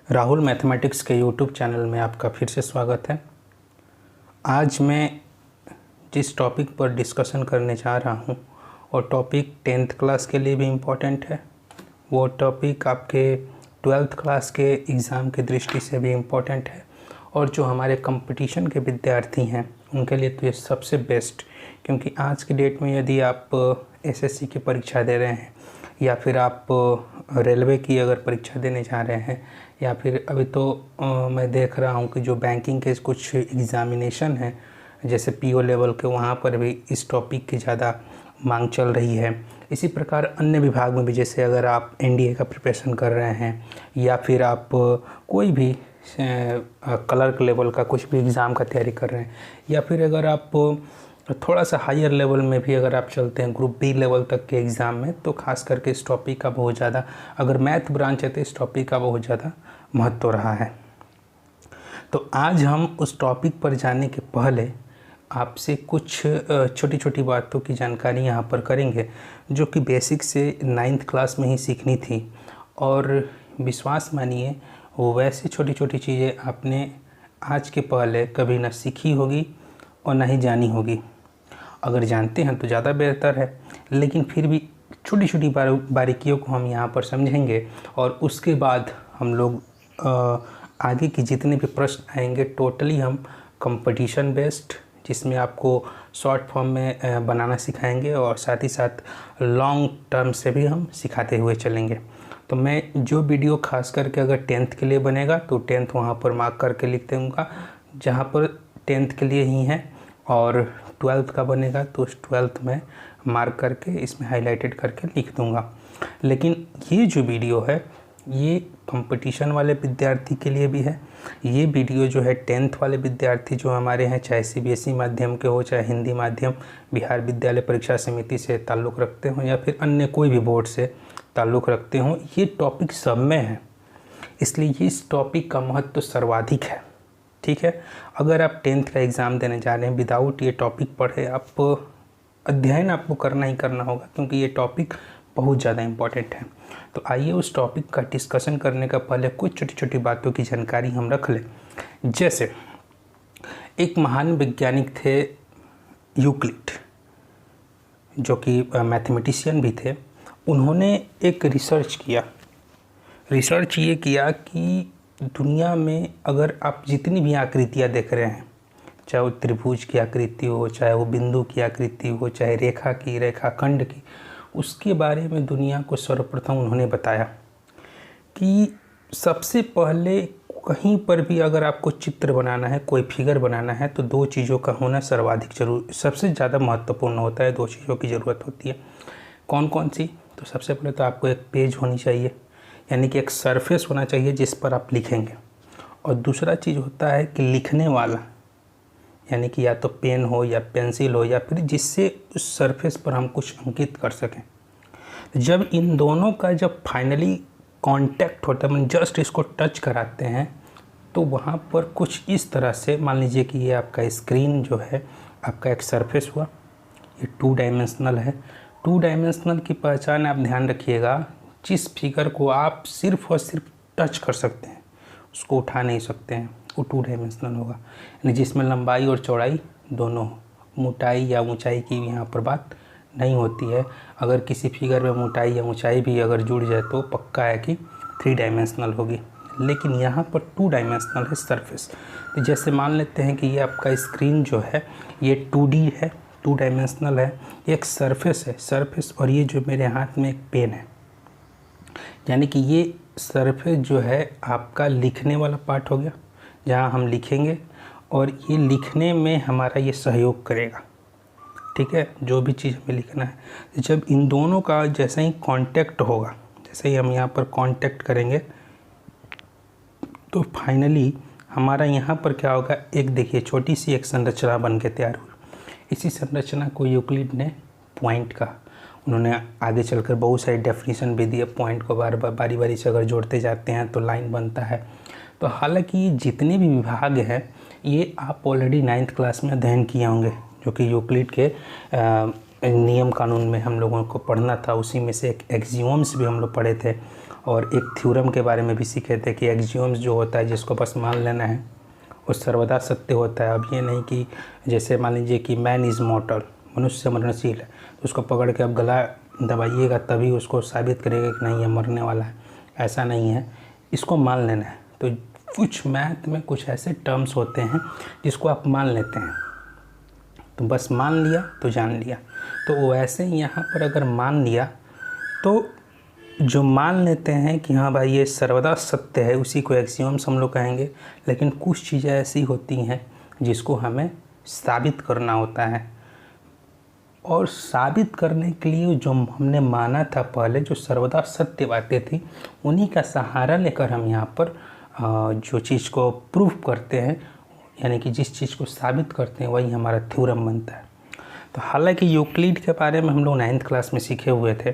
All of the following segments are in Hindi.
राहुल मैथमेटिक्स के यूट्यूब चैनल में आपका फिर से स्वागत है। आज मैं जिस टॉपिक पर डिस्कशन करने जा रहा हूँ और टॉपिक 10th क्लास के लिए भी इम्पोर्टेंट है, वो टॉपिक आपके 12th क्लास के एग्ज़ाम की दृष्टि से भी इम्पोर्टेंट है और जो हमारे कंपटीशन के विद्यार्थी हैं उनके लिए तो ये सबसे बेस्ट, क्योंकि आज की डेट में यदि आप एसएससी की परीक्षा दे रहे हैं या फिर आप रेलवे की अगर परीक्षा देने जा रहे हैं या फिर अभी तो मैं देख रहा हूँ कि जो बैंकिंग के कुछ एग्ज़ामिनेशन हैं जैसे पीओ लेवल के, वहाँ पर भी इस टॉपिक की ज़्यादा मांग चल रही है। इसी प्रकार अन्य विभाग में भी, जैसे अगर आप एनडीए का प्रिपरेशन कर रहे हैं या फिर आप कोई भी क्लर्क लेवल का कुछ भी एग्ज़ाम का तैयारी कर रहे हैं या फिर अगर आप थोड़ा सा हायर लेवल में भी अगर आप चलते हैं ग्रुप बी लेवल तक के एग्ज़ाम में, तो ख़ास करके इस टॉपिक का बहुत ज़्यादा, अगर मैथ ब्रांच है तो इस टॉपिक का बहुत ज़्यादा महत्व रहा है। तो आज हम उस टॉपिक पर जाने के पहले आपसे कुछ छोटी छोटी बातों की जानकारी यहाँ पर करेंगे जो कि बेसिक से 9th क्लास में ही सीखनी थी, और विश्वास मानिए वो वैसी छोटी छोटी चीज़ें आपने आज के पहले कभी ना सीखी होगी और ना ही जानी होगी। अगर जानते हैं तो ज़्यादा बेहतर है, लेकिन फिर भी छोटी छोटी बारीकियों को हम यहाँ पर समझेंगे और उसके बाद हम लोग आगे की जितने भी प्रश्न आएंगे टोटली हम कंपटीशन बेस्ड, जिसमें आपको शॉर्ट फॉर्म में बनाना सिखाएंगे और साथ ही साथ लॉन्ग टर्म से भी हम सिखाते हुए चलेंगे। तो मैं जो वीडियो खास करके अगर 10th के लिए बनेगा तो 10th वहाँ पर मार्क करके लिख दूँगा जहाँ पर 10th के लिए ही है, और 12th का बनेगा तो उस 12th में मार्क करके इसमें हाईलाइटेड करके लिख दूंगा। लेकिन ये जो वीडियो है ये कंपटीशन वाले विद्यार्थी के लिए भी है। ये वीडियो जो है 10th वाले विद्यार्थी जो हमारे हैं, चाहे सीबीएसई माध्यम के हो, चाहे हिंदी माध्यम बिहार विद्यालय परीक्षा समिति से ताल्लुक़ रखते हों या फिर अन्य कोई भी बोर्ड से ताल्लुक़ रखते हों, ये टॉपिक सब में है, इसलिए इस टॉपिक का महत्व सर्वाधिक है। ठीक है, अगर आप 10th का एग्ज़ाम देने जा रहे हैं विदाउट ये टॉपिक पढ़े, आप अध्ययन आपको करना ही करना होगा, क्योंकि ये टॉपिक बहुत ज़्यादा इम्पॉर्टेंट है। तो आइए उस टॉपिक का डिस्कशन करने का पहले कुछ छोटी छोटी बातों की जानकारी हम रख लें। जैसे एक महान वैज्ञानिक थे यूक्लिड, जो कि मैथमेटिशियन भी थे। उन्होंने एक रिसर्च ये किया कि दुनिया में अगर आप जितनी भी आकृतियाँ देख रहे हैं, चाहे वो त्रिभुज की आकृति हो, चाहे वो बिंदु की आकृति हो, चाहे रेखा की, रेखाखंड की, उसके बारे में दुनिया को सर्वप्रथम उन्होंने बताया कि सबसे पहले कहीं पर भी अगर आपको चित्र बनाना है, कोई फिगर बनाना है, तो दो चीज़ों का होना सर्वाधिक जरूरी, सबसे ज़्यादा महत्वपूर्ण होता है। दो चीज़ों की ज़रूरत होती है। कौन कौन सी? तो सबसे पहले तो आपको एक पेज होनी चाहिए, यानी कि एक सरफेस होना चाहिए जिस पर आप लिखेंगे, और दूसरा चीज़ होता है कि लिखने वाला, यानी कि या तो पेन हो या पेंसिल हो या फिर जिससे उस सरफेस पर हम कुछ अंकित कर सकें। जब इन दोनों का जब फाइनली कांटेक्ट होता है, मतलब जस्ट इसको टच कराते हैं, तो वहाँ पर कुछ इस तरह से, मान लीजिए कि ये आपका स्क्रीन जो है आपका एक सरफेस हुआ, ये 2 डायमेंशनल है। 2 डायमेंशनल की पहचान आप ध्यान रखिएगा, जिस फिगर को आप सिर्फ और सिर्फ टच कर सकते हैं, उसको उठा नहीं सकते हैं, वो 2 डायमेंशनल होगा, यानी जिसमें लंबाई और चौड़ाई दोनों हो। मोटाई या ऊंचाई की यहाँ पर बात नहीं होती है। अगर किसी फिगर में मोटाई या ऊंचाई भी अगर जुड़ जाए तो पक्का है कि 3 डायमेंशनल होगी, लेकिन यहाँ पर 2 डायमेंशनल है सरफेस। तो जैसे मान लेते हैं कि ये आपका स्क्रीन जो है ये 2D है, 2 डायमेंशनल है, एक सरफेस है, सरफेस, और ये जो मेरे हाथ में एक पेन है, यानी कि ये सरफेस जो है आपका लिखने वाला पार्ट हो गया, जहाँ हम लिखेंगे, और ये लिखने में हमारा ये सहयोग करेगा। ठीक है, जो भी चीज़ हमें लिखना है, जब इन दोनों का जैसे ही कांटेक्ट होगा, जैसे ही हम यहाँ पर कांटेक्ट करेंगे, तो फाइनली हमारा यहाँ पर क्या होगा, एक देखिए छोटी सी एक संरचना बन के तैयार हुई। इसी संरचना को यूक्लिड ने पॉइंट का, उन्होंने आगे चलकर बहुत सारी डेफिनेशन भी दी है। पॉइंट को बार बारी से अगर जोड़ते जाते हैं तो लाइन बनता है। तो हालांकि ये जितने भी विभाग हैं ये आप ऑलरेडी 9th क्लास में अध्ययन किए होंगे, जो कि यूक्लिड के नियम कानून में हम लोगों को पढ़ना था। उसी में से एक एक्सियोम्स भी हम लोग पढ़े थे, और एक थ्योरम के बारे में भी सीखे थे कि एक्सियोम्स जो होता है जिसको बस मान लेना है वो सर्वदा सत्य होता है। अब ये नहीं कि जैसे मान लीजिए कि मैन इज़ मॉर्टल, मनुष्य मरणशील है, तो उसको पकड़ के अब गला दबाइएगा तभी उसको साबित करेगा कि नहीं ये मरने वाला है, ऐसा नहीं है, इसको मान लेना है। तो कुछ मैथ में कुछ ऐसे टर्म्स होते हैं जिसको आप मान लेते हैं, तो बस मान लिया तो जान लिया। तो वैसे ही यहाँ पर अगर मान लिया तो जो मान लेते हैं कि हाँ भाई ये सर्वदा सत्य है उसी को एक्सियोम्स हम लोग कहेंगे। लेकिन कुछ चीज़ें ऐसी होती हैं जिसको हमें साबित करना होता है, और साबित करने के लिए जो हमने माना था पहले, जो सर्वदा सत्य बातें थी, उन्हीं का सहारा लेकर हम यहाँ पर जो चीज़ को प्रूव करते हैं, यानी कि जिस चीज़ को साबित करते हैं वही हमारा थ्योरम बनता है। तो हालांकि यूक्लिड के बारे में हम लोग 9th क्लास में सीखे हुए थे,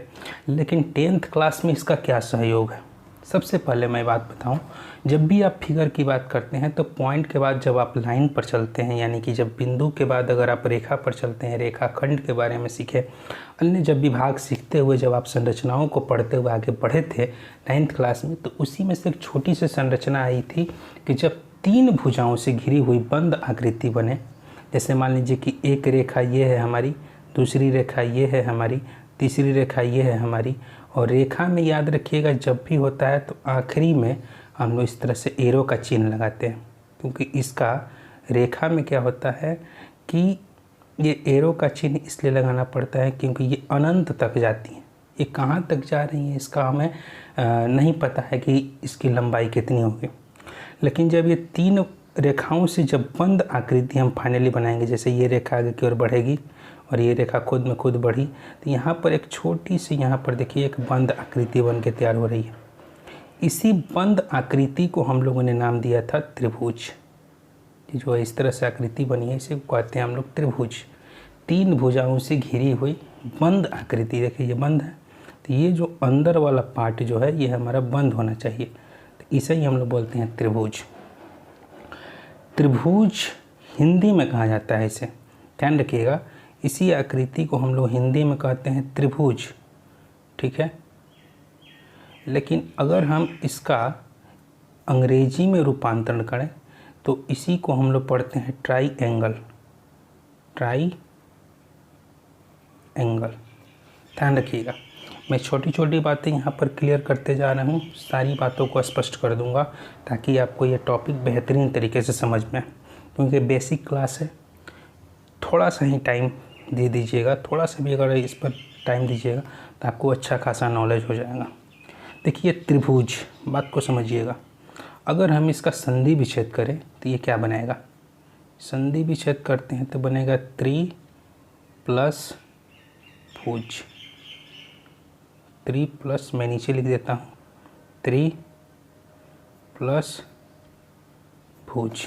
लेकिन 10th क्लास में इसका क्या सहयोग है। सबसे पहले मैं बात बताऊं, जब भी आप फिगर की बात करते हैं तो पॉइंट के बाद जब आप लाइन पर चलते हैं, यानी कि जब बिंदु के बाद अगर आप रेखा पर चलते हैं, रेखाखंड के बारे में सीखे, अन्य जब विभाग सीखते हुए जब आप संरचनाओं को पढ़ते हुए आगे बढ़े थे 9th क्लास में, तो उसी में से एक छोटी सी संरचना आई थी कि जब 3 भुजाओं से घिरी हुई बंद आकृति बने, जैसे मान लीजिए कि एक रेखा ये है हमारी, दूसरी रेखा ये है हमारी, तीसरी रेखा ये है हमारी, और रेखा में याद रखिएगा जब भी होता है तो आखिरी में हम लोग इस तरह से एरो का चिन्ह लगाते हैं, क्योंकि इसका रेखा में क्या होता है कि ये एरो का चिन्ह इसलिए लगाना पड़ता है क्योंकि ये अनंत तक जाती हैं। ये कहाँ तक जा रही हैं इसका हमें नहीं पता है कि इसकी लंबाई कितनी होगी, लेकिन जब ये 3 रेखाओं से जब बंद आकृति हम फाइनली बनाएंगे, जैसे ये रेखा आगे की ओर बढ़ेगी और ये रेखा खुद में खुद बढ़ी, तो यहाँ पर एक छोटी सी, यहाँ पर देखिए एक बंद आकृति बन के तैयार हो रही है। इसी बंद आकृति को हम लोगों ने नाम दिया था त्रिभुज। जो इस तरह से आकृति बनी है इसे कहते हैं हम लोग त्रिभुज। 3 भुजाओं से घिरी हुई बंद आकृति, देखिए ये बंद है, तो ये जो अंदर वाला पार्ट जो है ये हमारा बंद होना चाहिए, तो इसे ही हम लोग बोलते हैं त्रिभुज। त्रिभुज हिंदी में कहा जाता है इसे, ध्यान रखिएगा, इसी आकृति को हम लोग हिंदी में कहते हैं त्रिभुज, ठीक है। लेकिन अगर हम इसका अंग्रेजी में रूपांतरण करें तो इसी को हम लोग पढ़ते हैं ट्राईएंगल। ध्यान रखिएगा, मैं छोटी छोटी बातें यहाँ पर क्लियर करते जा रहा हूँ, सारी बातों को स्पष्ट कर दूँगा ताकि आपको ये टॉपिक बेहतरीन तरीके से समझ में, क्योंकि बेसिक क्लास है, थोड़ा सा ही टाइम दे दीजिएगा, थोड़ा सा भी अगर इस पर टाइम दीजिएगा तो आपको अच्छा खासा नॉलेज हो जाएगा। देखिए त्रिभुज, बात को समझिएगा, अगर हम इसका संधि विच्छेद करें तो ये क्या बनाएगा, संधि विच्छेद करते हैं तो बनेगा त्रि प्लस भुज। त्रि प्लस, मैं नीचे लिख देता हूँ, त्रि प्लस भुज।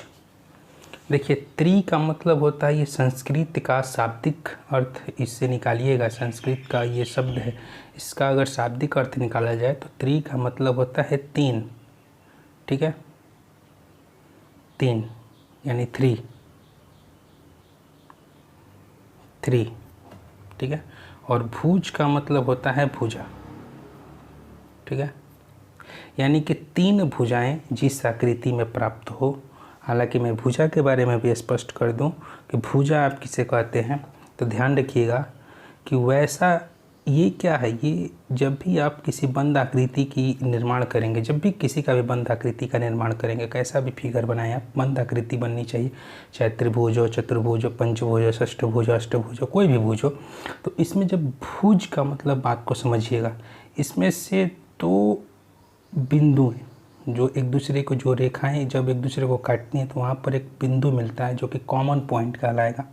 देखिए त्रि का मतलब होता है, ये संस्कृत का शाब्दिक अर्थ इससे निकालिएगा, संस्कृत का ये शब्द है, इसका अगर शाब्दिक अर्थ निकाला जाए तो त्रि का मतलब होता है 3, ठीक है, 3 यानी 3, ठीक है। और भुज का मतलब होता है भुजा, ठीक है, यानी कि 3 भुजाएं जिस आकृति में प्राप्त हो। हालांकि मैं भुजा के बारे में भी स्पष्ट कर दूं कि भुजा आप किसे कहते हैं, तो ध्यान रखिएगा कि वैसा ये क्या है, ये जब भी आप किसी बंद आकृति की निर्माण करेंगे, जब भी किसी का भी बंद आकृति का निर्माण करेंगे, कैसा भी फिगर बनाएं आप, बंद आकृति बननी चाहिए, चाहे त्रिभुज हो, चतुर्भुज हो, पंचभुज हो, षष्ठभुज हो, अष्टभुज हो, कोई भी भुज हो। तो इसमें जब भुज का मतलब बात को समझिएगा, इसमें से 2 बिंदु हैं जो एक दूसरे को, जो रेखाएं जब एक दूसरे को काटती हैं तो वहाँ पर एक बिंदु मिलता है जो कि कॉमन पॉइंट कहलाएगा,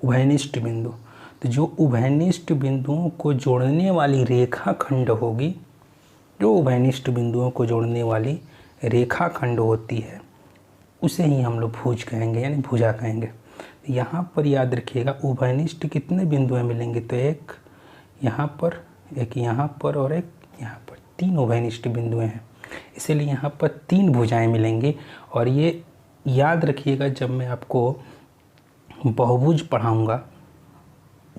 उभयनिष्ठ बिंदु। तो जो उभयनिष्ठ बिंदुओं को जोड़ने वाली रेखा खंड होगी, जो उभयनिष्ठ बिंदुओं को जोड़ने वाली रेखा खंड होती है, उसे ही हम लोग भुज कहेंगे, यानी भुजा कहेंगे। यहाँ पर याद रखिएगा उभयनिष्ठ कितने बिंदुएं मिलेंगे, तो एक यहाँ पर, एक यहाँ पर और एक यहाँ पर, 3 उभयनिष्ठ बिंदुएं हैं, इसीलिए यहाँ पर 3 भुजाएं मिलेंगी। और ये याद रखिएगा, जब मैं आपको बहुभुज पढ़ाऊँगा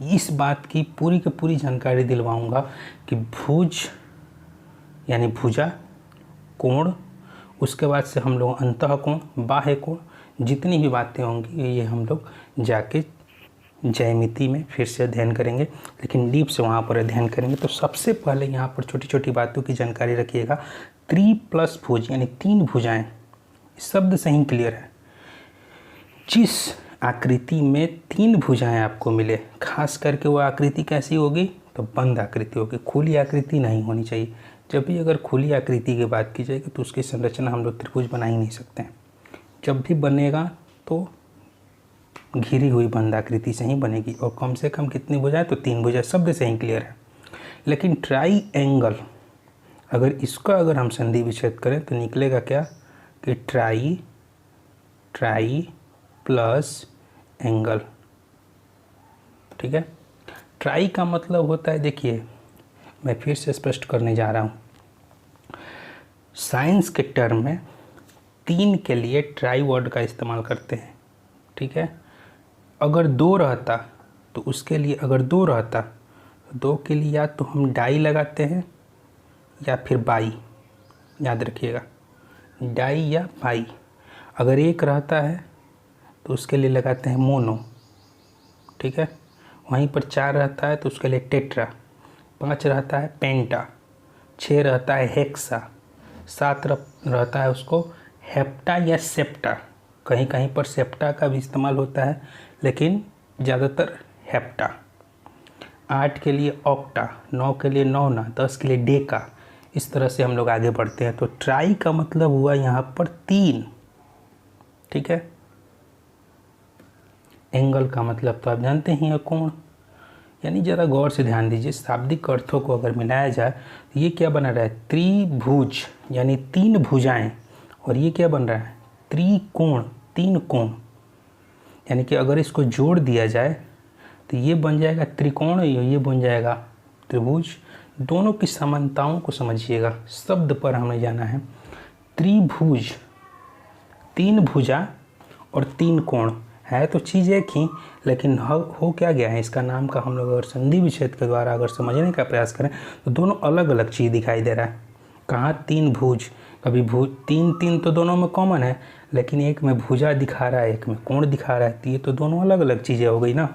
इस बात की पूरी की पूरी जानकारी दिलवाऊंगा कि भुज यानी भुजा, कोण, उसके बाद से हम लोग अंतःकोण, बाह्य कोण, जितनी भी बातें होंगी ये हम लोग जाके ज्यामिति में फिर से अध्ययन करेंगे, लेकिन डीप से वहाँ पर अध्ययन करेंगे। तो सबसे पहले यहाँ पर छोटी छोटी बातों की जानकारी रखिएगा। त्रिप्लस भुज यानी 3 भुजाएं, शब्द से ही क्लियर है। जिस आकृति में 3 भुजाएं आपको मिले, खास करके वो आकृति कैसी होगी, तो बंद आकृति होगी, खुली आकृति नहीं होनी चाहिए। जब भी अगर खुली आकृति की बात की जाएगी तो उसकी संरचना हम लोग त्रिभुज बना ही नहीं सकते हैं। जब भी बनेगा तो घिरी हुई बंद आकृति से ही बनेगी, और कम से कम कितनी भुजाएं, तो 3 भुजाएं, शब्द से ही क्लियर है। लेकिन ट्राई अगर इसका अगर हम संधि विच्छेद करें तो निकलेगा क्या कि ट्राई प्लस एंगल। ठीक है, ट्राई का मतलब होता है, देखिए मैं फिर से स्पष्ट करने जा रहा हूँ, साइंस के टर्म में 3 के लिए ट्राई वर्ड का इस्तेमाल करते हैं। ठीक है, अगर 2 रहता तो उसके लिए, अगर 2 रहता तो 2 के लिए या तो हम डाई लगाते हैं या फिर बाई, याद रखिएगा, डाई या बाई। अगर 1 रहता है तो उसके लिए लगाते हैं मोनो। ठीक है, वहीं पर 4 रहता है तो उसके लिए टेट्रा, 5 रहता है पेंटा, 6 रहता है हेक्सा, 7 रहता है उसको हेप्टा या सेप्टा। कहीं कहीं पर सेप्टा का भी इस्तेमाल होता है, लेकिन ज़्यादातर हेप्टा। 8 के लिए ऑक्टा, 9 के लिए नौना, 10 के लिए डेका। इस तरह से हम लोग आगे बढ़ते हैं। तो ट्राई का मतलब हुआ यहाँ पर 3। ठीक है, एंगल का मतलब तो आप जानते ही हैं, कोण। यानी ज़रा गौर से ध्यान दीजिए, शाब्दिक अर्थों को अगर मिलाया जाए तो ये क्या बना रहा है, त्रिभुज यानी 3 भुजाएं, और ये क्या बन रहा है, त्रिकोण, 3 कोण। यानी कि अगर इसको जोड़ दिया जाए तो ये बन जाएगा त्रिकोण, ये बन जाएगा त्रिभुज। दोनों की समानताओं को समझिएगा, शब्द पर हमें जाना है। त्रिभुज, 3 भुजा और 3 कोण, है तो चीज़ एक ही, लेकिन हो क्या गया है, इसका नाम का हम लोग अगर संधि विच्छेद के द्वारा अगर समझने का प्रयास करें तो दोनों अलग अलग चीज़ दिखाई दे रहा है। कहाँ 3 भुज, कभी भुज 3 तो दोनों में कॉमन है, लेकिन एक में भुजा दिखा रहा है, एक में कोण दिखा रहा है, तो ये तो दोनों अलग अलग चीज़ें हो गई ना।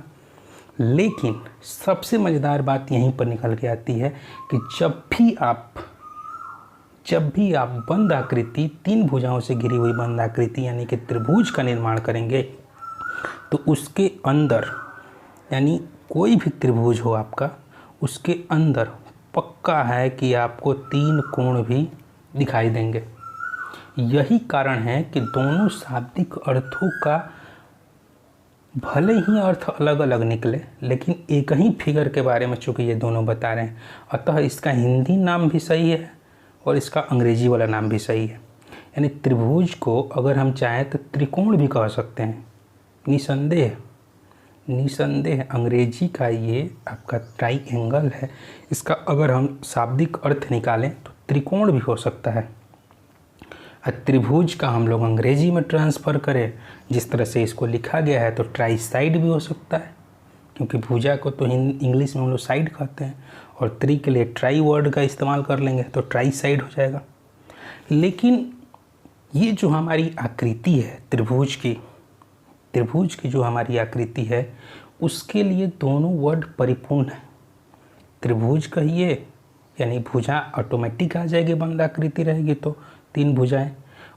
लेकिन सबसे मज़ेदार बात यहीं पर निकल के आती है कि जब भी आप बंद आकृति, 3 भुजाओं से घिरी हुई बंद आकृति यानी कि त्रिभुज का निर्माण करेंगे तो उसके अंदर, यानी कोई भी त्रिभुज हो आपका, उसके अंदर पक्का है कि आपको 3 कोण भी दिखाई देंगे। यही कारण है कि दोनों शाब्दिक अर्थों का भले ही अर्थ अलग अलग निकले, लेकिन एक ही फिगर के बारे में चूँकि ये दोनों बता रहे हैं, अतः इसका हिंदी नाम भी सही है और इसका अंग्रेजी वाला नाम भी सही है। यानी त्रिभुज को अगर हम चाहें तो त्रिकोण भी कह सकते हैं, निसंदेह अंग्रेजी का ये आपका ट्राइएंगल है। इसका अगर हम शाब्दिक अर्थ निकालें तो त्रिकोण भी हो सकता है। त्रिभुज का हम लोग अंग्रेजी में ट्रांसफ़र करें, जिस तरह से इसको लिखा गया है, तो ट्राई साइड भी हो सकता है, क्योंकि भुजा को तो इंग्लिश में हम लोग साइड कहते हैं, और त्रि के लिए ट्राई वर्ड का इस्तेमाल कर लेंगे तो ट्राई साइड हो जाएगा। लेकिन ये जो हमारी आकृति है त्रिभुज की जो हमारी आकृति है, उसके लिए दोनों वर्ड परिपूर्ण है। त्रिभुज कहिए यानी भुजा ऑटोमेटिक आ जाएगी, बंद आकृति रहेगी तो 3 भुजाएं।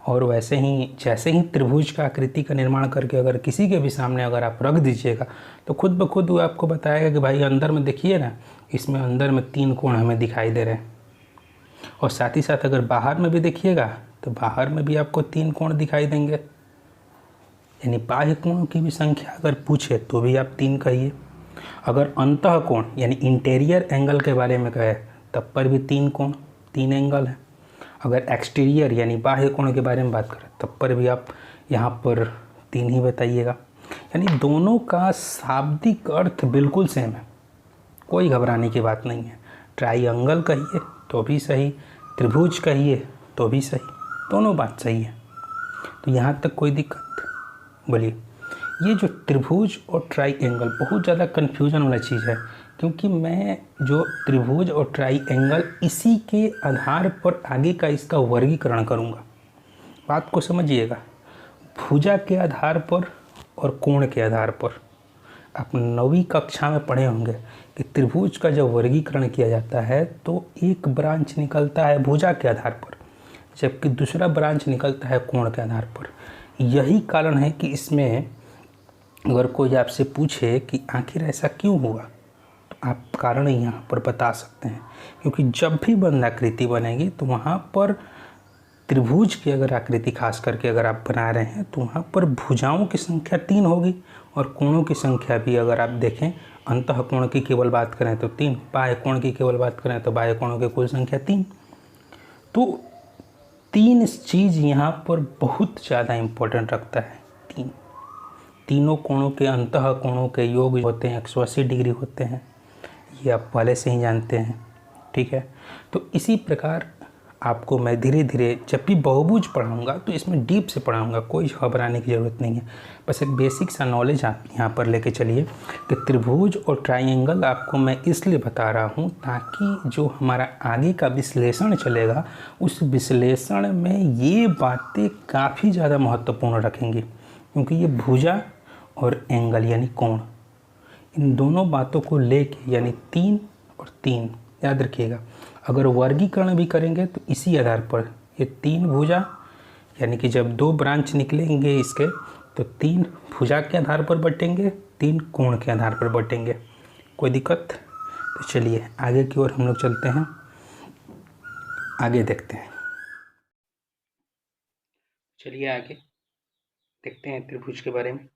और वैसे ही जैसे ही त्रिभुज का आकृति का निर्माण करके अगर किसी के भी सामने अगर आप रख दीजिएगा तो खुद ब खुद वो आपको बताएगा कि भाई अंदर में देखिए ना, इसमें अंदर में 3 कोण हमें दिखाई दे रहे हैं। और साथ ही साथ अगर बाहर में भी देखिएगा तो बाहर में भी आपको 3 कोण दिखाई देंगे। यानी बाह्य कोणों की भी संख्या अगर पूछे तो भी आप 3 कहिए। अगर अंतः कोण यानी इंटीरियर एंगल के बारे में कहे तब पर भी 3 कोण, 3 एंगल है। अगर एक्सटीरियर यानी बाह्य कोण के बारे में बात करें तब पर भी आप यहाँ पर 3 ही बताइएगा। यानी दोनों का शाब्दिक अर्थ बिल्कुल सेम है, कोई घबराने की बात नहीं है। ट्राइएंगल कहिए तो भी सही, त्रिभुज कहिए तो भी सही, दोनों बात सही है। तो यहाँ तक कोई दिक्कत? बोलिए। ये जो त्रिभुज और ट्राइएंगल बहुत ज़्यादा कन्फ्यूजन वाला चीज़ है, क्योंकि मैं जो त्रिभुज और ट्राइएंगल इसी के आधार पर आगे का इसका वर्गीकरण करूँगा। बात को समझिएगा, भुजा के आधार पर और कोण के आधार पर। आप 9वीं कक्षा में पढ़े होंगे कि त्रिभुज का जब वर्गीकरण किया जाता है तो एक ब्रांच निकलता है भुजा के आधार पर, जबकि दूसरा ब्रांच निकलता है कोण के आधार पर। यही कारण है कि इसमें अगर कोई आपसे पूछे कि आखिर ऐसा क्यों हुआ, तो आप कारण यहाँ पर बता सकते हैं। क्योंकि जब भी बंधाकृति बनेगी तो वहाँ पर त्रिभुज की अगर आकृति खास करके अगर आप बना रहे हैं तो वहाँ पर भुजाओं की संख्या 3 होगी और कोणों की संख्या भी अगर आप देखें, अंतः कोण की केवल बात करें तो 3, बाह्य कोण की केवल बात करें तो बाह्य कोणों की कुल संख्या 3। तो 3 चीज़ यहाँ पर बहुत ज़्यादा इम्पोर्टेंट रखता है। तीनों कोणों के अंतः कोणों के योग होते हैं 180 डिग्री होते हैं, ये आप पहले से ही जानते हैं। ठीक है, तो इसी प्रकार आपको मैं धीरे धीरे जब भी बहुभुज पढ़ाऊँगा तो इसमें डीप से पढ़ाऊँगा, कोई घबराने की ज़रूरत नहीं है। बस एक बेसिक सा नॉलेज आप यहाँ पर लेके चलिए कि त्रिभुज और ट्राइएंगल आपको मैं इसलिए बता रहा हूँ ताकि जो हमारा आगे का विश्लेषण चलेगा उस विश्लेषण में ये बातें काफ़ी ज़्यादा महत्वपूर्ण रखेंगी, क्योंकि ये भुजा और एंगल यानी कोण, इन दोनों बातों को लेके यानी 3 और 3 याद रखिएगा। अगर वर्गीकरण भी करेंगे तो इसी आधार पर ये 3 भुजा यानी कि जब 2 ब्रांच निकलेंगे इसके तो 3 भुजा के आधार पर बटेंगे, 3 कोण के आधार पर बटेंगे। कोई दिक्कत? तो चलिए आगे की ओर हम लोग चलते हैं, आगे देखते हैं। चलिए आगे देखते हैं त्रिभुज के बारे में।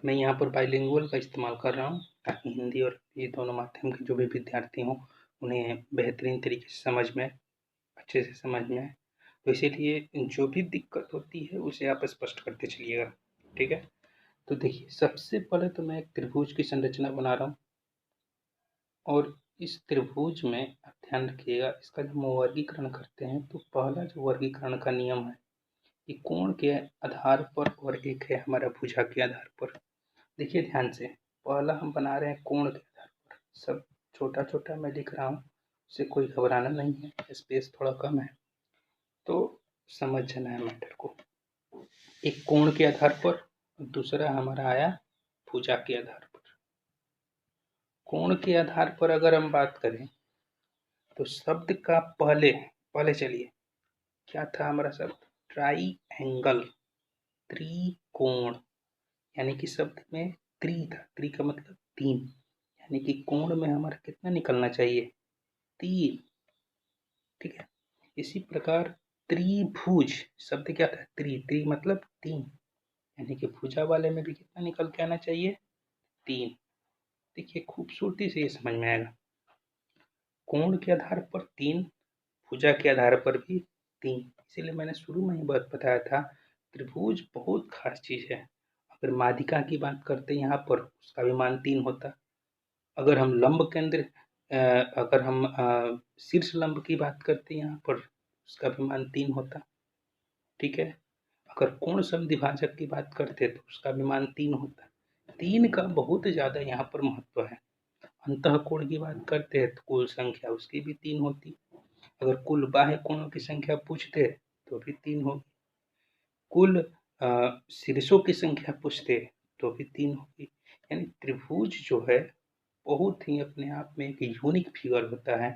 मैं यहाँ पर बाइलिंगुअल का इस्तेमाल कर रहा हूँ ताकि हिंदी और ये दोनों माध्यम के जो भी विद्यार्थी हों उन्हें बेहतरीन तरीके से समझ में आए, अच्छे से समझ में आए। तो इसीलिए जो भी दिक्कत होती है उसे आप स्पष्ट करते चलिएगा। ठीक है, तो देखिए सबसे पहले तो मैं एक त्रिभुज की संरचना बना रहा हूँ और इस त्रिभुज में आप ध्यान रखिएगा, इसका जब हम वर्गीकरण करते हैं तो पहला जो वर्गीकरण का नियम है कि कोण के आधार पर और एक है हमारा भुजा के आधार पर। देखिए ध्यान से, पहला हम बना रहे हैं कोण के आधार पर, सब छोटा छोटा मैं लिख रहा हूँ, उससे कोई घबराना नहीं है, स्पेस थोड़ा कम है तो समझ जाना है मैटर को। एक कोण के आधार पर, दूसरा हमारा आया भुजा के आधार पर। कोण के आधार पर अगर हम बात करें तो शब्द का पहले पहले चलिए क्या था हमारा शब्द? ट्राइएंगल, त्रिकोण, यानी कि शब्द में त्रि था, त्रि का मतलब 3, यानी कि कोण में हमारा कितना निकलना चाहिए? 3। ठीक है, इसी प्रकार त्रिभुज शब्द क्या था? त्रि मतलब 3, यानी कि भुजा वाले में भी कितना निकल के आना चाहिए? 3। देखिए खूबसूरती से ये समझ में आएगा, कोण के आधार पर 3, भुजा के आधार पर भी 3। इसीलिए मैंने शुरू में ही बात बताया था त्रिभुज बहुत खास चीज है। अगर माध्यिका की बात करते हैं यहाँ पर उसका भी मान 3 होता। अगर हम लंब केंद्र अगर हम शीर्ष लंब की बात करते हैं यहाँ पर उसका भी मान 3 होता। ठीक है, अगर कोण समद्विभाजक की बात करते तो उसका भी मान 3 होता। 3 का बहुत ज़्यादा यहाँ पर महत्व है। अंतः कोण की बात करते हैं तो कुल संख्या उसकी भी 3 होती। अगर कुल बाह्य कोणों की संख्या पूछते तो भी 3 होगी। कुल शीर्षों की संख्या पूछते तो भी 3 होगी। यानी त्रिभुज जो है बहुत ही अपने आप में एक यूनिक फिगर होता है,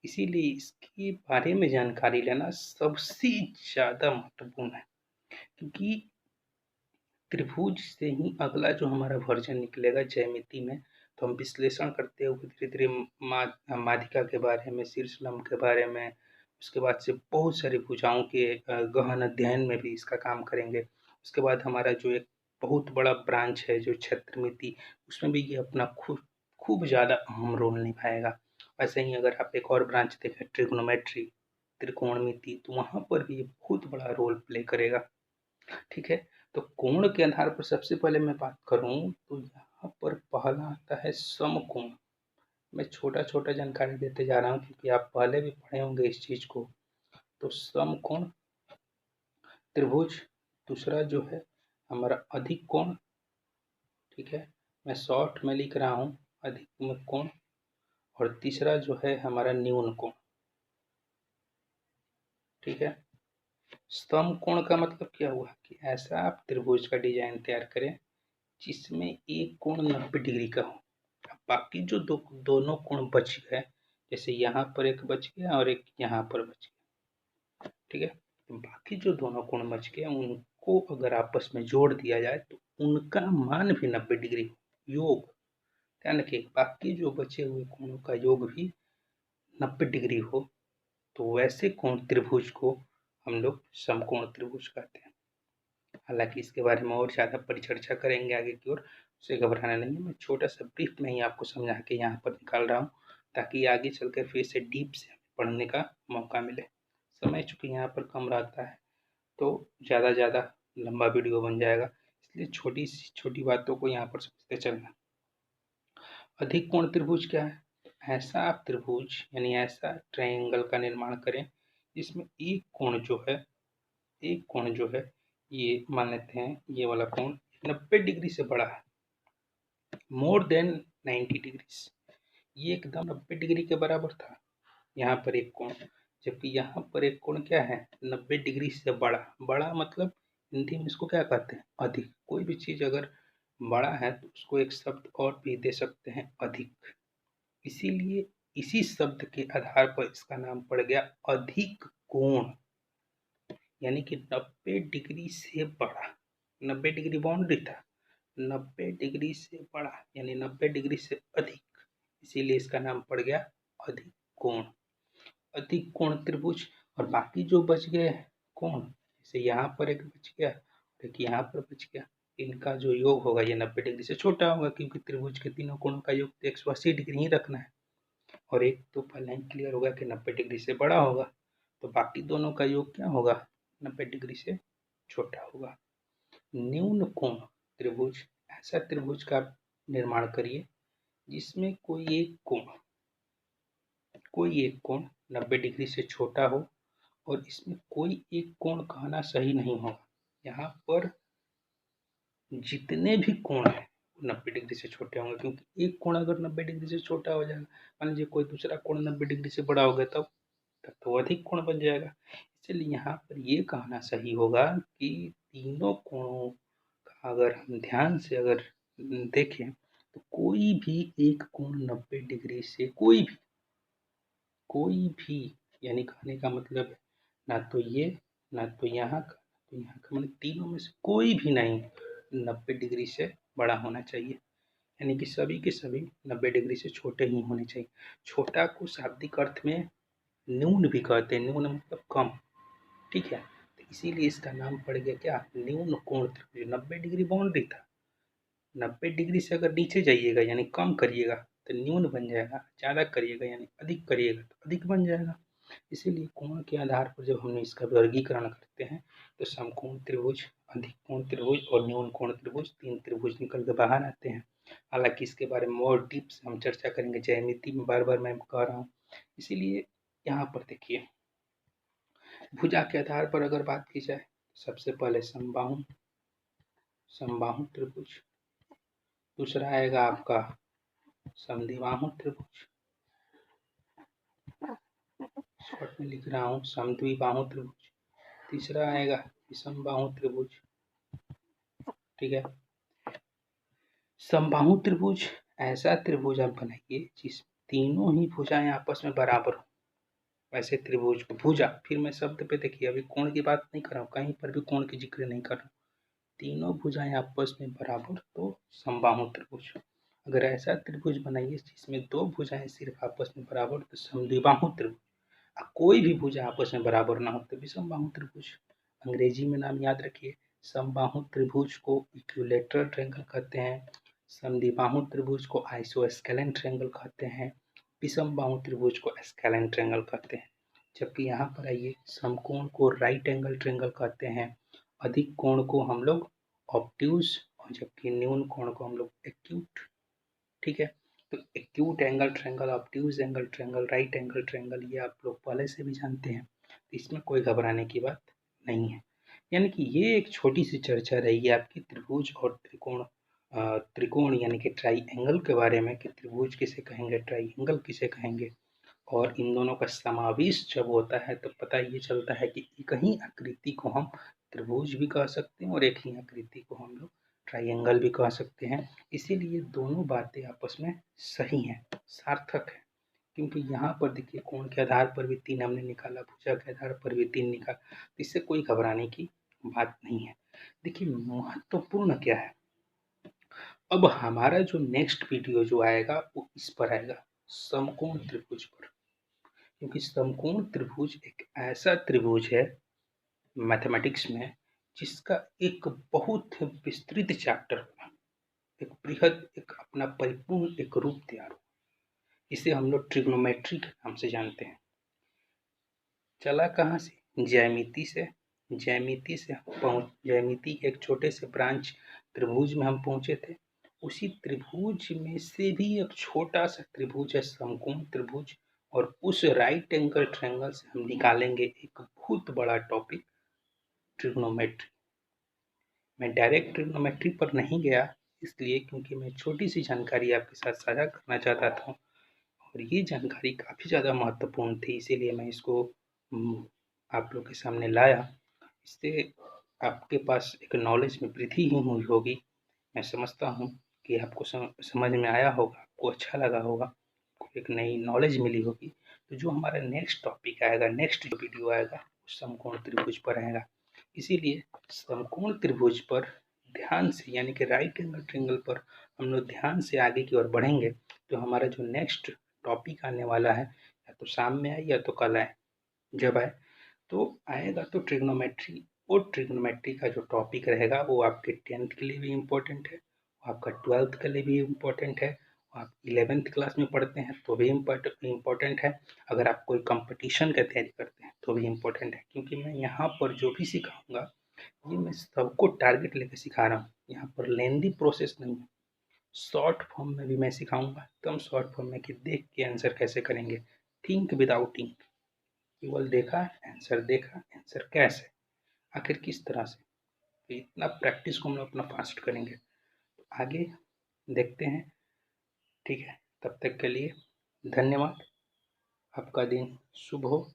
इसीलिए इसके बारे में जानकारी लेना सबसे ज़्यादा महत्वपूर्ण है। क्योंकि त्रिभुज से ही अगला जो हमारा वर्जन निकलेगा ज्यामिति में, तो हम विश्लेषण करते हुए धीरे धीरे माध्यिका के बारे में, शीर्ष लंब के बारे में, उसके बाद से बहुत सारी भुजाओं के गहन अध्ययन में भी इसका काम करेंगे। उसके बाद हमारा जो एक बहुत बड़ा ब्रांच है जो क्षेत्रमिति, उसमें भी ये अपना खूब ज़्यादा अहम रोल निभाएगा। वैसे ही अगर आप एक और ब्रांच देखें ट्रिग्नोमेट्री, त्रिकोणमिति, तो वहाँ पर भी ये बहुत बड़ा रोल प्ले करेगा। ठीक है, तो कोण के आधार पर सबसे पहले मैं बात करूं तो यहाँ पर पहला आता है समकोण। मैं छोटा छोटा जानकारी देते जा रहा हूँ क्योंकि आप पहले भी पढ़े होंगे इस चीज को। तो समकोण त्रिभुज, दूसरा जो है हमारा अधिक कोण। ठीक है, मैं शॉर्ट में लिख रहा हूँ अधिक कोण, और तीसरा जो है हमारा न्यून कोण। ठीक है, समकोण का मतलब क्या हुआ कि ऐसा आप त्रिभुज का डिजाइन तैयार करें जिसमें एक कोण 90 डिग्री का हो। अब बाकी जो दोनों कोण बच गए, जैसे यहाँ पर एक बच गया और एक यहाँ पर बच गया, ठीक है, तो बाकी जो दोनों कोण बच गए उनको अगर आपस में जोड़ दिया जाए तो उनका मान भी 90 डिग्री हो, योग। ध्यान रखिए, बाकी जो बचे हुए कोणों का योग भी 90 डिग्री हो, तो वैसे कोण त्रिभुज को हम लोग समकोण त्रिभुज कहते हैं। हालांकि इसके बारे में और ज़्यादा परिचर्चा करेंगे आगे की ओर, उसे घबराना नहीं है। मैं छोटा सा ब्रीफ में ही आपको समझा के यहाँ पर निकाल रहा हूँ ताकि आगे चलकर फिर से डीप से पढ़ने का मौका मिले। समय चूँकि यहाँ पर कम रहता है तो ज़्यादा लंबा वीडियो बन जाएगा, इसलिए छोटी सी छोटी बातों को यहाँ पर समझते चलना। अधिक कोण त्रिभुज क्या है? ऐसा आप त्रिभुज यानी ऐसा ट्रायंगल का निर्माण करें जिसमें एक कोण जो है ये मान लेते हैं ये वाला कोण 90 डिग्री से बड़ा है, मोर देन 90 डिग्री। ये एकदम 90 डिग्री के बराबर था यहाँ पर एक कोण, जबकि यहाँ पर एक कोण क्या है 90 डिग्री से बड़ा। बड़ा मतलब हिंदी में इसको क्या कहते हैं? अधिक। कोई भी चीज अगर बड़ा है तो उसको एक शब्द और भी दे सकते हैं, अधिक। इसीलिए इसी शब्द के आधार पर इसका नाम पड़ गया अधिक कोण, यानी कि 90 डिग्री से बड़ा। 90 डिग्री बाउंड्री था, 90 डिग्री से बड़ा यानी 90 डिग्री से अधिक, इसीलिए इसका नाम पड़ गया अधिक कोण। अधिक कोण त्रिभुज। और बाकी जो बच गए कोण, जैसे यहाँ पर एक बच गया, एक यहाँ पर बच गया, इनका जो योग होगा ये 90 डिग्री से छोटा होगा, क्योंकि त्रिभुज के तीनों कोणों का योग 180 डिग्री ही रखना है, और एक तो पहले ही क्लियर होगा कि 90 डिग्री से बड़ा होगा, तो बाकी दोनों का योग क्या होगा? 90 डिग्री से छोटा होगा। न्यून कोण त्रिभुज, ऐसा त्रिभुज का निर्माण करिए जिसमें कोई एक कोण 90 डिग्री से छोटा हो, और इसमें कोई एक कोण कहना सही नहीं होगा। यहाँ पर जितने भी कोण हैं 90 डिग्री से छोटे होंगे, क्योंकि एक कोण अगर 90 डिग्री से छोटा हो जाएगा, मान लीजिए कोई दूसरा कोण 90 डिग्री से बड़ा हो गया, तब तो अधिक कोण बन जाएगा। इसलिए यहाँ पर ये कहना सही होगा कि तीनों कोणों का अगर हम ध्यान से अगर देखें तो कोई भी एक कोण 90 डिग्री से कोई भी यानी कहने का मतलब है ना तो ये ना तो यहाँ का तो यहाँ का, मतलब तीनों में से कोई भी नहीं 90 डिग्री से बड़ा होना चाहिए, यानी कि सभी के सभी 90 डिग्री से छोटे ही होने चाहिए। छोटा को शाब्दिक अर्थ में न्यून भी कहते हैं, न्यून मतलब कम। ठीक है, तो इसीलिए इसका नाम पड़ गया क्या? न्यून कोण त्रिभुज। 90 डिग्री बाउंड्री था, 90 डिग्री से अगर नीचे जाइएगा यानी कम करिएगा तो न्यून बन जाएगा, ज़्यादा करिएगा यानी अधिक करिएगा तो अधिक बन जाएगा। इसीलिए कोण के आधार पर जब हम इसका वर्गीकरण करते हैं तो समकोण त्रिभुज, अधिक कोण त्रिभुज और न्यून कोण त्रिभुज, तीन त्रिभुज निकल के बाहर आते हैं। हालांकि इसके बारे में और डीप से हम चर्चा करेंगे, ज्यामिति में बार बार मैं कह रहा हूँ। इसीलिए यहाँ पर देखिए, भुजा के आधार पर अगर बात की जाए, सबसे पहले समबाहु त्रिभुज, दूसरा आएगा आपका समद्विबाहु त्रिभुज, शॉर्ट में लिख रहा हूँ समद्विबाहु त्रिभुज, तीसरा आएगा विषमबाहु त्रिभुज। ठीक है, समबाहु त्रिभुज ऐसा त्रिभुज आप बनाइए जिस तीनों ही भुजाएं आपस में बराबर हो। वैसे त्रिभुज को भुजा, फिर मैं शब्द पे देखिए, अभी कोण की बात नहीं कर रहा हूँ, कहीं पर भी कोण की जिक्र नहीं कर रहा हूँ, तीनों भुजाएं आपस में बराबर तो समबाहु त्रिभुज। अगर ऐसा त्रिभुज बनाइए जिसमें दो भुजाएं सिर्फ आपस में बराबर तो समद्विबाहु त्रिभुज। कोई भी भुजा आपस में बराबर ना हो तो विषमबाहु त्रिभुज। अंग्रेजी में नाम याद रखिए, समबाहु त्रिभुज को इक्विलैटरल ट्रायंगल कहते हैं, समद्विबाहु त्रिभुज को आइसोस्केलेन ट्रायंगल कहते हैं, विषमबाहु त्रिभुज को स्केलेन ट्रायंगल कहते हैं। जबकि यहाँ पर आइए, समकोण को राइट एंगल ट्रायंगल कहते हैं, अधिक कोण को हम लोग ऑब्ट्यूज, और जबकि न्यून कोण को हम लोग एक्यूट। ठीक है, तो acute angle triangle, obtuse angle triangle, right angle triangle, ये आप लोग पहले से भी जानते हैं, तो इसमें कोई घबराने की बात नहीं है। यानी कि ये एक छोटी सी चर्चा रहेगी आपकी त्रिभुज और त्रिकोण त्रिकोण यानी कि ट्राइएंगल के बारे में कि त्रिभुज किसे कहेंगे, ट्राइएंगल किसे कहेंगे, और इन दोनों का समावेश जब होता है तो पता ये चलता है कि एक ही आकृति को हम त्रिभुज भी कह सकते हैं और एक ही आकृति को हम लोग ट्राइएंगल भी कह सकते हैं। इसीलिए दोनों बातें आपस में सही हैं, सार्थक है। क्योंकि यहाँ पर देखिए कोण के आधार पर भी 3 हमने निकाला, भुजा के आधार पर भी 3 निकाला, तो इससे कोई घबराने की बात नहीं है। देखिए महत्वपूर्ण क्या है, अब हमारा जो नेक्स्ट वीडियो जो आएगा वो इस पर आएगा, समकोण त्रिभुज पर। क्योंकि समकोण त्रिभुज एक ऐसा त्रिभुज है मैथमेटिक्स में जिसका एक बहुत विस्तृत चैप्टर होगा, एक बृहद, एक अपना परिपूर्ण एक रूप तैयार हो। इसे हम लोग ट्रिग्नोमेट्री के नाम से जानते हैं। चला कहाँ से, ज्यामिति से। ज्यामिति के एक छोटे से ब्रांच त्रिभुज में हम पहुंचे थे। उसी त्रिभुज में से भी एक छोटा सा त्रिभुज है समकोण त्रिभुज, और उस राइट एंगल ट्रायंगल से हम निकालेंगे एक बहुत बड़ा टॉपिक, ट्रिग्नोमेट्री। मैं डायरेक्ट ट्रिग्नोमेट्री पर नहीं गया इसलिए क्योंकि मैं छोटी सी जानकारी आपके साथ साझा करना चाहता था, और ये जानकारी काफ़ी ज़्यादा महत्वपूर्ण थी, इसीलिए मैं इसको आप लोग के सामने लाया। इससे आपके पास एक नॉलेज में वृद्धि ही हुई होगी। मैं समझता हूँ कि आपको समझ में आया होगा, आपको अच्छा लगा होगा, आपको एक नई नॉलेज मिली होगी। तो जो हमारा नेक्स्ट टॉपिक आएगा, नेक्स्ट जो वीडियो आएगा, वो समकोण त्रिभुज पर आएगा। इसीलिए समकोण त्रिभुज पर ध्यान से, यानी कि राइट एंगल ट्रायंगल पर हम लोग ध्यान से आगे की ओर बढ़ेंगे। तो हमारा जो नेक्स्ट टॉपिक आने वाला है, या तो शाम में आए या तो कल आए, जब आए तो आएगा तो ट्रिग्नोमेट्री। और ट्रिग्नोमेट्री का जो टॉपिक रहेगा वो आपके 10th के लिए भी इम्पोर्टेंट है, आपका 12th के लिए भी इम्पोर्टेंट है, आप 11th क्लास में पढ़ते हैं तो भी इम्पोर्टेंट है, अगर आप कोई कंपटीशन का तैयारी करते हैं तो भी इम्पोर्टेंट है। क्योंकि मैं यहाँ पर जो भी सिखाऊंगा ये मैं सबको टारगेट लेकर सिखा रहा हूँ। यहाँ पर लेंदी प्रोसेस नहीं है, शॉर्ट फॉर्म में भी मैं सिखाऊंगा, एकदम शॉर्ट फॉर्म में कि देख के आंसर कैसे करेंगे, थिंक विदाउट इंक। केवल देखा आंसर, देखा आंसर कैसे, आखिर किस तरह से, तो इतना प्रैक्टिस को हम लोग अपना फास्ट करेंगे। तो आगे देखते हैं, ठीक है। तब तक के लिए धन्यवाद। आपका दिन शुभ हो।